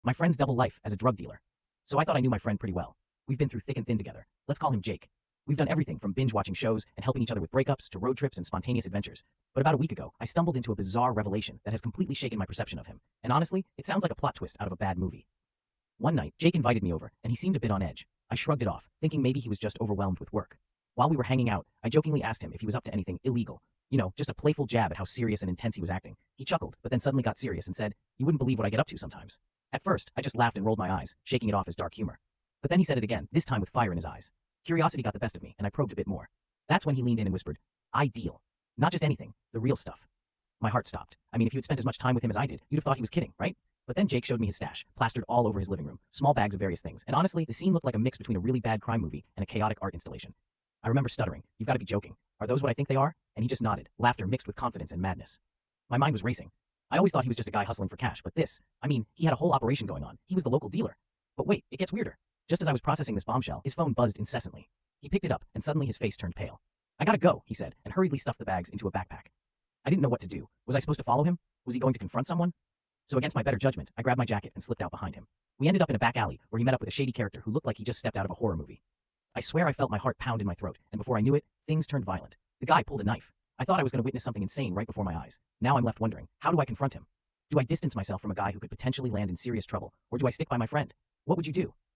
My friend's double life as a drug dealer. So I thought I knew my friend pretty well. We've been through thick and thin together. Let's call him Jake. We've done everything from binge-watching shows and helping each other with breakups to road trips and spontaneous adventures. But about a week ago, I stumbled into a bizarre revelation that has completely shaken my perception of him. And honestly, it sounds like a plot twist out of a bad movie. One night, Jake invited me over, and he seemed a bit on edge. I shrugged it off, thinking maybe he was just overwhelmed with work. While we were hanging out, I jokingly asked him if he was up to anything illegal. You know, just a playful jab at how serious and intense he was acting. He chuckled, but then suddenly got serious and said, "You wouldn't believe what I get up to sometimes." At first, I just laughed and rolled my eyes, shaking it off as dark humor. But then he said it again, this time with fire in his eyes. Curiosity got the best of me, and I probed a bit more. That's when he leaned in and whispered, "I deal. Not just anything, the real stuff." My heart stopped. I mean, if you had spent as much time with him as I did, you'd have thought he was kidding, right? But then Jake showed me his stash, plastered all over his living room, small bags of various things, and honestly, the scene looked like a mix between a really bad crime movie and a chaotic art installation. I remember stuttering, "You've got to be joking. Are those what I think they are?" And he just nodded, laughter mixed with confidence and madness. My mind was racing. I always thought he was just a guy hustling for cash, but this, I mean, he had a whole operation going on. He was the local dealer. But wait, it gets weirder. Just as I was processing this bombshell, his phone buzzed incessantly. He picked it up, and suddenly his face turned pale. "I gotta go," he said, and hurriedly stuffed the bags into a backpack. I didn't know what to do. Was I supposed to follow him? Was he going to confront someone? So against my better judgment, I grabbed my jacket and slipped out behind him. We ended up in a back alley where he met up with a shady character who looked like he just stepped out of a horror movie. I swear I felt my heart pound in my throat, and before I knew it, things turned violent. The guy pulled a knife. I thought I was going to witness something insane right before my eyes. Now I'm left wondering, how do I confront him? Do I distance myself from a guy who could potentially land in serious trouble, or do I stick by my friend? What would you do?